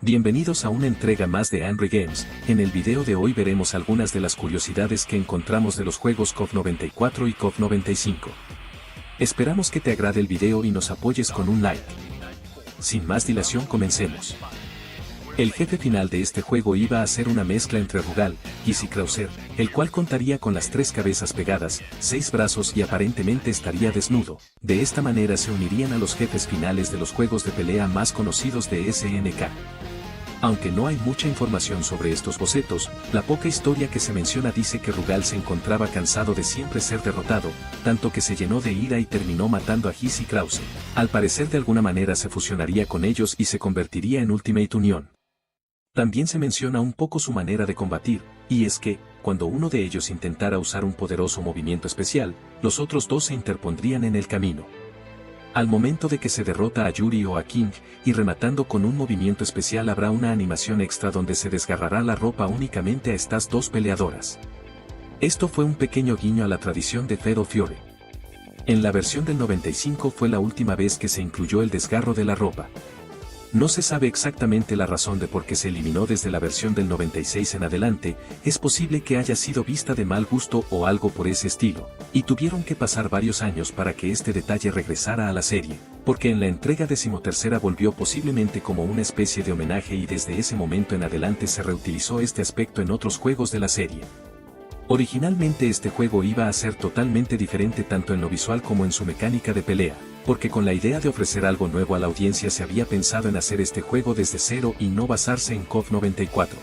Bienvenidos a una entrega más de Angry Games. En el video de hoy veremos algunas de las curiosidades que encontramos de los juegos KOF 94 y KOF 95. Esperamos que te agrade el video y nos apoyes con un like. Sin más dilación, comencemos. El jefe final de este juego iba a ser una mezcla entre Rugal y Krauser, el cual contaría con las 3 cabezas pegadas, 6 brazos y aparentemente estaría desnudo. De esta manera se unirían a los jefes finales de los juegos de pelea más conocidos de SNK. Aunque no hay mucha información sobre estos bocetos, la poca historia que se menciona dice que Rugal se encontraba cansado de siempre ser derrotado, tanto que se llenó de ira y terminó matando a Krauser. Al parecer de alguna manera se fusionaría con ellos y se convertiría en Ultimate Union. También se menciona un poco su manera de combatir, y es que, cuando uno de ellos intentara usar un poderoso movimiento especial, los otros dos se interpondrían en el camino. Al momento de que se derrota a Yuri o a King, y rematando con un movimiento especial habrá una animación extra donde se desgarrará la ropa únicamente a estas dos peleadoras. Esto fue un pequeño guiño a la tradición de Fatal Fury. En la versión del 95 fue la última vez que se incluyó el desgarro de la ropa. No se sabe exactamente la razón de por qué se eliminó desde la versión del 96 en adelante, es posible que haya sido vista de mal gusto o algo por ese estilo, y tuvieron que pasar varios años para que este detalle regresara a la serie, porque en la entrega 13ª volvió posiblemente como una especie de homenaje y desde ese momento en adelante se reutilizó este aspecto en otros juegos de la serie. Originalmente este juego iba a ser totalmente diferente tanto en lo visual como en su mecánica de pelea, porque con la idea de ofrecer algo nuevo a la audiencia se había pensado en hacer este juego desde cero y no basarse en KOF 94.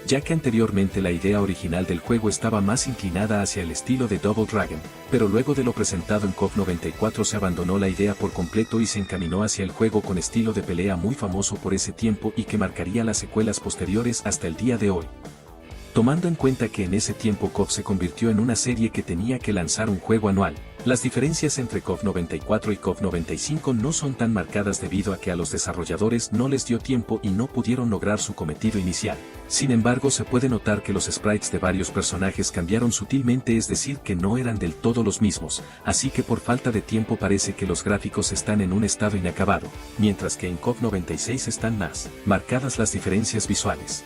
Ya que anteriormente la idea original del juego estaba más inclinada hacia el estilo de Double Dragon, pero luego de lo presentado en KOF 94 se abandonó la idea por completo y se encaminó hacia el juego con estilo de pelea muy famoso por ese tiempo y que marcaría las secuelas posteriores hasta el día de hoy. Tomando en cuenta que en ese tiempo KOF se convirtió en una serie que tenía que lanzar un juego anual, las diferencias entre KOF 94 y KOF 95 no son tan marcadas debido a que a los desarrolladores no les dio tiempo y no pudieron lograr su cometido inicial. Sin embargo, se puede notar que los sprites de varios personajes cambiaron sutilmente, es decir que no eran del todo los mismos, así que por falta de tiempo parece que los gráficos están en un estado inacabado, mientras que en KOF 96 están más marcadas las diferencias visuales.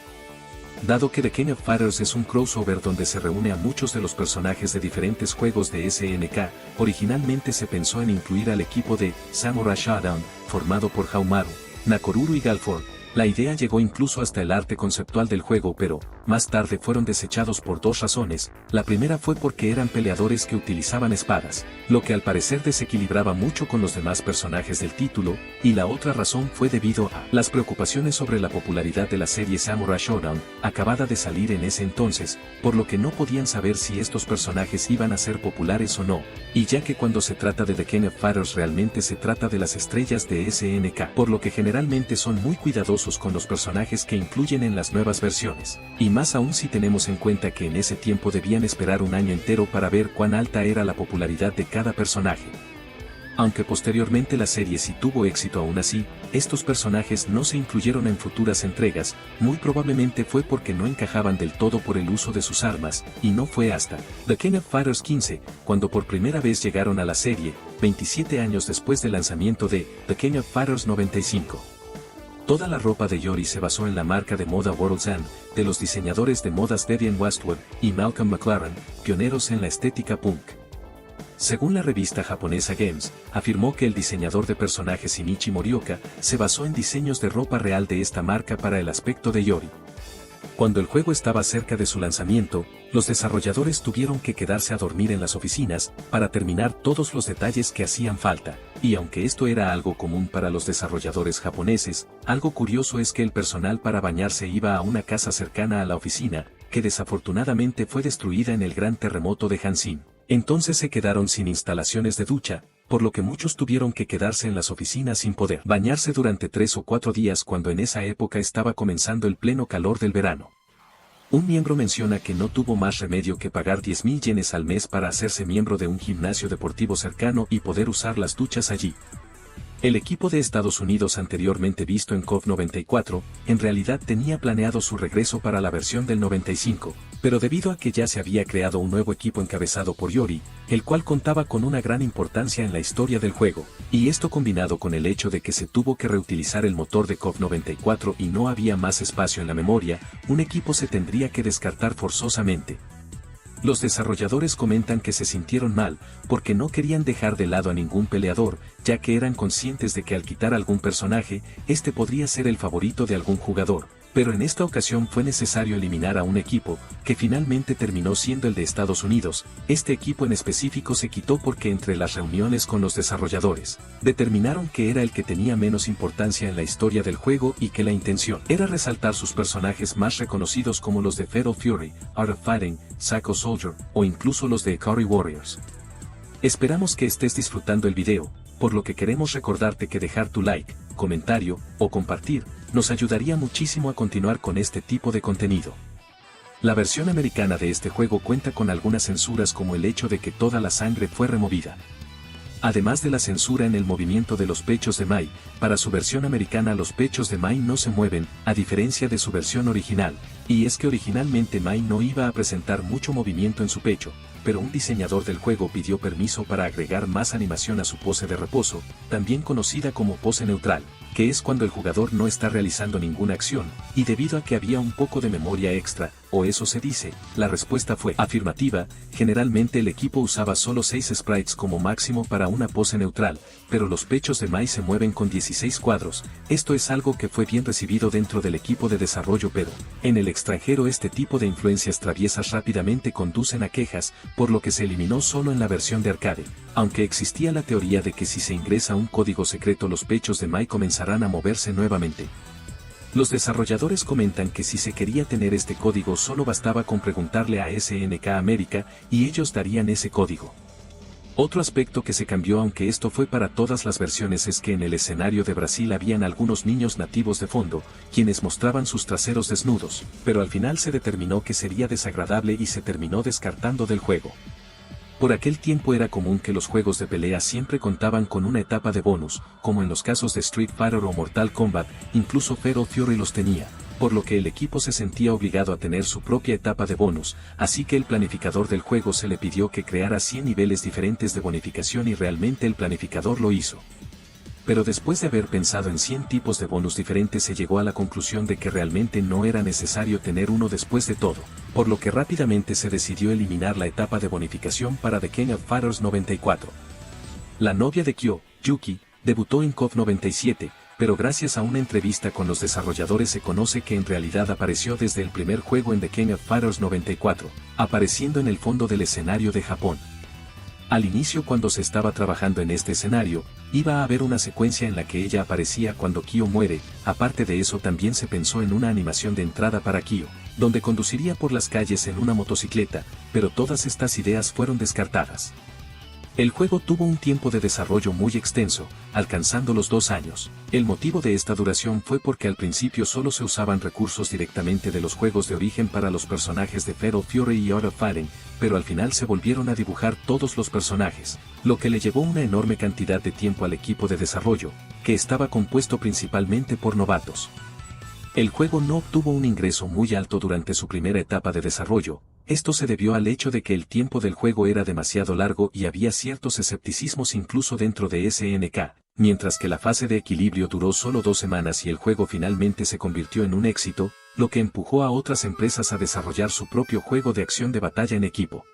Dado que The King of Fighters es un crossover donde se reúne a muchos de los personajes de diferentes juegos de SNK, originalmente se pensó en incluir al equipo de Samurai Shodown, formado por Haohmaru, Nakoruru y Galford. La idea llegó incluso hasta el arte conceptual del juego, pero, más tarde fueron desechados por dos razones. La primera fue porque eran peleadores que utilizaban espadas, lo que al parecer desequilibraba mucho con los demás personajes del título, y la otra razón fue debido a las preocupaciones sobre la popularidad de la serie Samurai Shodown, acabada de salir en ese entonces, por lo que no podían saber si estos personajes iban a ser populares o no, y ya que cuando se trata de The King of Fighters realmente se trata de las estrellas de SNK, por lo que generalmente son muy cuidadosos con los personajes que incluyen en las nuevas versiones, y más aún si tenemos en cuenta que en ese tiempo debían esperar un año entero para ver cuán alta era la popularidad de cada personaje. Aunque posteriormente la serie sí tuvo éxito, aún así, estos personajes no se incluyeron en futuras entregas, muy probablemente fue porque no encajaban del todo por el uso de sus armas, y no fue hasta The King of Fighters 15, cuando por primera vez llegaron a la serie, 27 años después del lanzamiento de The King of Fighters 95. Toda la ropa de Yori se basó en la marca de moda World's End, de los diseñadores de modas Devian Westwood y Malcolm McLaren, pioneros en la estética punk. Según la revista japonesa Games, afirmó que el diseñador de personajes Shinichi Morioka se basó en diseños de ropa real de esta marca para el aspecto de Yori. Cuando el juego estaba cerca de su lanzamiento, los desarrolladores tuvieron que quedarse a dormir en las oficinas para terminar todos los detalles que hacían falta, y aunque esto era algo común para los desarrolladores japoneses, algo curioso es que el personal para bañarse iba a una casa cercana a la oficina, que desafortunadamente fue destruida en el gran terremoto de Hanshin. Entonces se quedaron sin instalaciones de ducha, por lo que muchos tuvieron que quedarse en las oficinas sin poder bañarse durante 3 o 4 días cuando en esa época estaba comenzando el pleno calor del verano. Un miembro menciona que no tuvo más remedio que pagar 10.000 yenes al mes para hacerse miembro de un gimnasio deportivo cercano y poder usar las duchas allí. El equipo de Estados Unidos anteriormente visto en KOF 94, en realidad tenía planeado su regreso para la versión del 95, Pero debido a que ya se había creado un nuevo equipo encabezado por Yori, el cual contaba con una gran importancia en la historia del juego, y esto combinado con el hecho de que se tuvo que reutilizar el motor de KOF 94 y no había más espacio en la memoria, un equipo se tendría que descartar forzosamente. Los desarrolladores comentan que se sintieron mal, porque no querían dejar de lado a ningún peleador, ya que eran conscientes de que al quitar algún personaje, este podría ser el favorito de algún jugador. Pero en esta ocasión fue necesario eliminar a un equipo, que finalmente terminó siendo el de Estados Unidos. Este equipo en específico se quitó porque entre las reuniones con los desarrolladores, determinaron que era el que tenía menos importancia en la historia del juego y que la intención era resaltar sus personajes más reconocidos como los de Fatal Fury, Art of Fighting, Psycho Soldier, o incluso los de Ikari Warriors. Esperamos que estés disfrutando el video, por lo que queremos recordarte que dejar tu like, comentario, o compartir, nos ayudaría muchísimo a continuar con este tipo de contenido. La versión americana de este juego cuenta con algunas censuras como el hecho de que toda la sangre fue removida. Además de la censura en el movimiento de los pechos de Mai, para su versión americana los pechos de Mai no se mueven, a diferencia de su versión original, y es que originalmente Mai no iba a presentar mucho movimiento en su pecho, pero un diseñador del juego pidió permiso para agregar más animación a su pose de reposo, también conocida como pose neutral, que es cuando el jugador no está realizando ninguna acción, y debido a que había un poco de memoria extra, o eso se dice, la respuesta fue afirmativa. Generalmente el equipo usaba solo 6 sprites como máximo para una pose neutral, pero los pechos de Mai se mueven con 16 cuadros, esto es algo que fue bien recibido dentro del equipo de desarrollo, pero en el extranjero este tipo de influencias traviesas rápidamente conducen a quejas, por lo que se eliminó solo en la versión de arcade, aunque existía la teoría de que si se ingresa un código secreto los pechos de Mai comenzarán a moverse nuevamente. Los desarrolladores comentan que si se quería tener este código solo bastaba con preguntarle a SNK América y ellos darían ese código. Otro aspecto que se cambió, aunque esto fue para todas las versiones, es que en el escenario de Brasil habían algunos niños nativos de fondo, quienes mostraban sus traseros desnudos, pero al final se determinó que sería desagradable y se terminó descartando del juego. Por aquel tiempo era común que los juegos de pelea siempre contaban con una etapa de bonus, como en los casos de Street Fighter o Mortal Kombat, incluso Fatal Fury los tenía, por lo que el equipo se sentía obligado a tener su propia etapa de bonus, así que el planificador del juego se le pidió que creara 100 niveles diferentes de bonificación y realmente el planificador lo hizo. Pero después de haber pensado en 100 tipos de bonus diferentes se llegó a la conclusión de que realmente no era necesario tener uno después de todo, por lo que rápidamente se decidió eliminar la etapa de bonificación para The King of Fighters 94. La novia de Kyo, Yuki, debutó en KOF 97, pero gracias a una entrevista con los desarrolladores se conoce que en realidad apareció desde el primer juego en The King of Fighters 94, apareciendo en el fondo del escenario de Japón. Al inicio, cuando se estaba trabajando en este escenario, iba a haber una secuencia en la que ella aparecía cuando Kyo muere. Aparte de eso también se pensó en una animación de entrada para Kyo, donde conduciría por las calles en una motocicleta, pero todas estas ideas fueron descartadas. El juego tuvo un tiempo de desarrollo muy extenso, alcanzando los 2 años. El motivo de esta duración fue porque al principio solo se usaban recursos directamente de los juegos de origen para los personajes de Fatal Fury y Art of Fighting, pero al final se volvieron a dibujar todos los personajes, lo que le llevó una enorme cantidad de tiempo al equipo de desarrollo, que estaba compuesto principalmente por novatos. El juego no obtuvo un ingreso muy alto durante su primera etapa de desarrollo. Esto se debió al hecho de que el tiempo del juego era demasiado largo y había ciertos escepticismos incluso dentro de SNK, mientras que la fase de equilibrio duró solo 2 semanas y el juego finalmente se convirtió en un éxito, lo que empujó a otras empresas a desarrollar su propio juego de acción de batalla en equipo.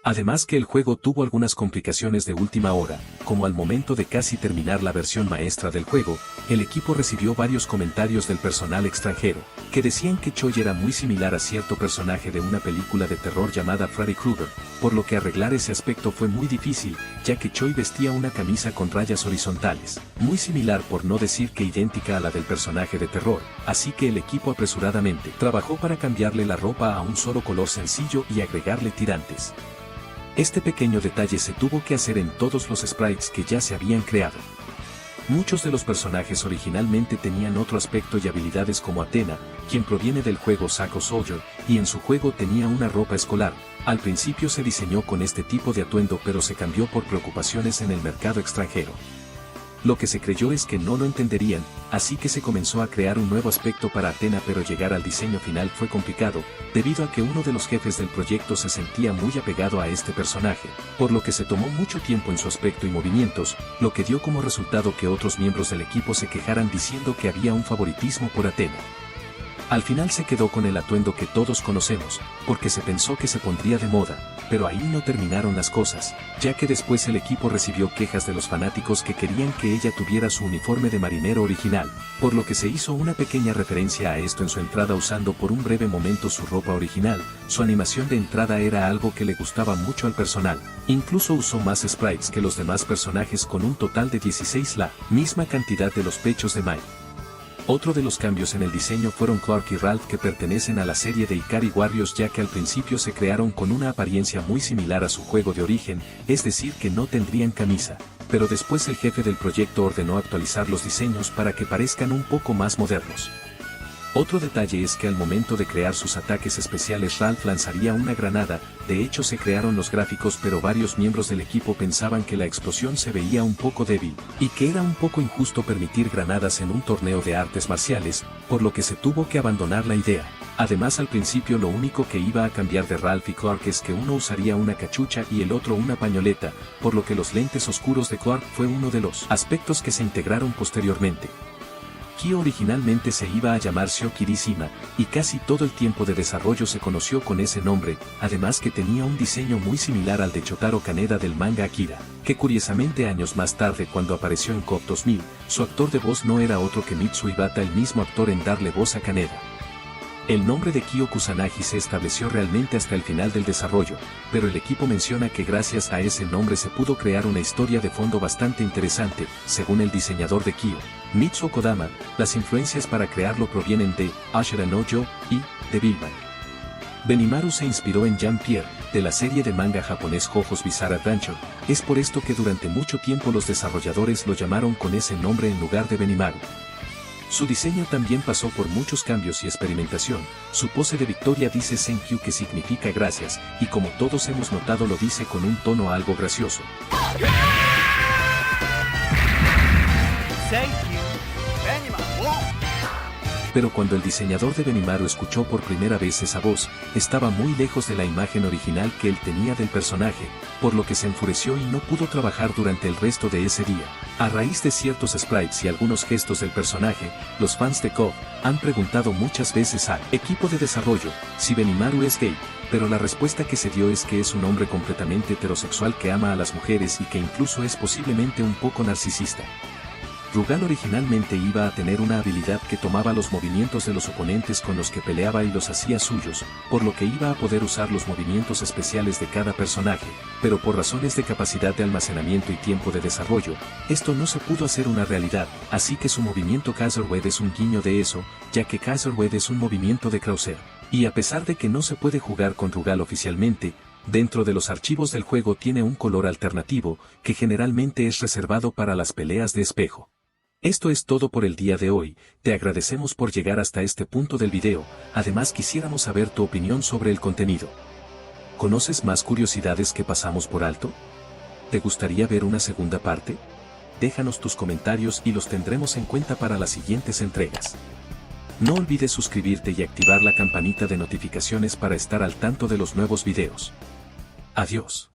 Además que el juego tuvo algunas complicaciones de última hora, como al momento de casi terminar la versión maestra del juego, el equipo recibió varios comentarios del personal extranjero, que decían que Choi era muy similar a cierto personaje de una película de terror llamada Freddy Krueger, por lo que arreglar ese aspecto fue muy difícil, ya que Choi vestía una camisa con rayas horizontales, muy similar por no decir que idéntica a la del personaje de terror, así que el equipo apresuradamente trabajó para cambiarle la ropa a un solo color sencillo y agregarle tirantes. Este pequeño detalle se tuvo que hacer en todos los sprites que ya se habían creado. Muchos de los personajes originalmente tenían otro aspecto y habilidades como Athena, quien proviene del juego Psycho Soldier, y en su juego tenía una ropa escolar. Al principio se diseñó con este tipo de atuendo pero se cambió por preocupaciones en el mercado extranjero. Lo que se creyó es que no lo entenderían, así que se comenzó a crear un nuevo aspecto para Athena, pero llegar al diseño final fue complicado, debido a que uno de los jefes del proyecto se sentía muy apegado a este personaje, por lo que se tomó mucho tiempo en su aspecto y movimientos, lo que dio como resultado que otros miembros del equipo se quejaran diciendo que había un favoritismo por Athena. Al final se quedó con el atuendo que todos conocemos, porque se pensó que se pondría de moda, pero ahí no terminaron las cosas, ya que después el equipo recibió quejas de los fanáticos que querían que ella tuviera su uniforme de marinero original, por lo que se hizo una pequeña referencia a esto en su entrada usando por un breve momento su ropa original. Su animación de entrada era algo que le gustaba mucho al personal, incluso usó más sprites que los demás personajes con un total de 16, la misma cantidad de los pechos de Mai. Otro de los cambios en el diseño fueron Clark y Ralph, que pertenecen a la serie de Ikari Warriors, ya que al principio se crearon con una apariencia muy similar a su juego de origen, es decir que no tendrían camisa, pero después el jefe del proyecto ordenó actualizar los diseños para que parezcan un poco más modernos. Otro detalle es que al momento de crear sus ataques especiales Ralph lanzaría una granada. De hecho se crearon los gráficos, pero varios miembros del equipo pensaban que la explosión se veía un poco débil, y que era un poco injusto permitir granadas en un torneo de artes marciales, por lo que se tuvo que abandonar la idea. Además al principio lo único que iba a cambiar de Ralph y Clark es que uno usaría una cachucha y el otro una pañoleta, por lo que los lentes oscuros de Clark fue uno de los aspectos que se integraron posteriormente. Kyo originalmente se iba a llamar Shio Kirishima, y casi todo el tiempo de desarrollo se conoció con ese nombre, además que tenía un diseño muy similar al de Chotaro Kaneda del manga Akira, que curiosamente años más tarde cuando apareció en KOF 2000, su actor de voz no era otro que Mitsu Ibata, el mismo actor en darle voz a Kaneda. El nombre de Kyo Kusanagi se estableció realmente hasta el final del desarrollo, pero el equipo menciona que gracias a ese nombre se pudo crear una historia de fondo bastante interesante. Según el diseñador de Kyo, Mitsuo Kodama, las influencias para crearlo provienen de Ashera no Joe y de Billman. Benimaru se inspiró en Jean-Pierre, de la serie de manga japonés JoJo's Bizarre Adventure, es por esto que durante mucho tiempo los desarrolladores lo llamaron con ese nombre en lugar de Benimaru. Su diseño también pasó por muchos cambios y experimentación. Su pose de victoria dice thank you, que significa gracias, y como todos hemos notado lo dice con un tono algo gracioso. Thank you, Benimaru. Pero cuando el diseñador de Benimaru escuchó por primera vez esa voz, estaba muy lejos de la imagen original que él tenía del personaje, por lo que se enfureció y no pudo trabajar durante el resto de ese día. A raíz de ciertos sprites y algunos gestos del personaje, los fans de KOF han preguntado muchas veces al equipo de desarrollo si Benimaru es gay, pero la respuesta que se dio es que es un hombre completamente heterosexual que ama a las mujeres y que incluso es posiblemente un poco narcisista. Rugal originalmente iba a tener una habilidad que tomaba los movimientos de los oponentes con los que peleaba y los hacía suyos, por lo que iba a poder usar los movimientos especiales de cada personaje, pero por razones de capacidad de almacenamiento y tiempo de desarrollo, esto no se pudo hacer una realidad, así que su movimiento Kaiserwed es un guiño de eso, ya que Kaiserwed es un movimiento de Krauser, y a pesar de que no se puede jugar con Rugal oficialmente, dentro de los archivos del juego tiene un color alternativo, que generalmente es reservado para las peleas de espejo. Esto es todo por el día de hoy, te agradecemos por llegar hasta este punto del video, además quisiéramos saber tu opinión sobre el contenido. ¿Conoces más curiosidades que pasamos por alto? ¿Te gustaría ver una segunda parte? Déjanos tus comentarios y los tendremos en cuenta para las siguientes entregas. No olvides suscribirte y activar la campanita de notificaciones para estar al tanto de los nuevos videos. Adiós.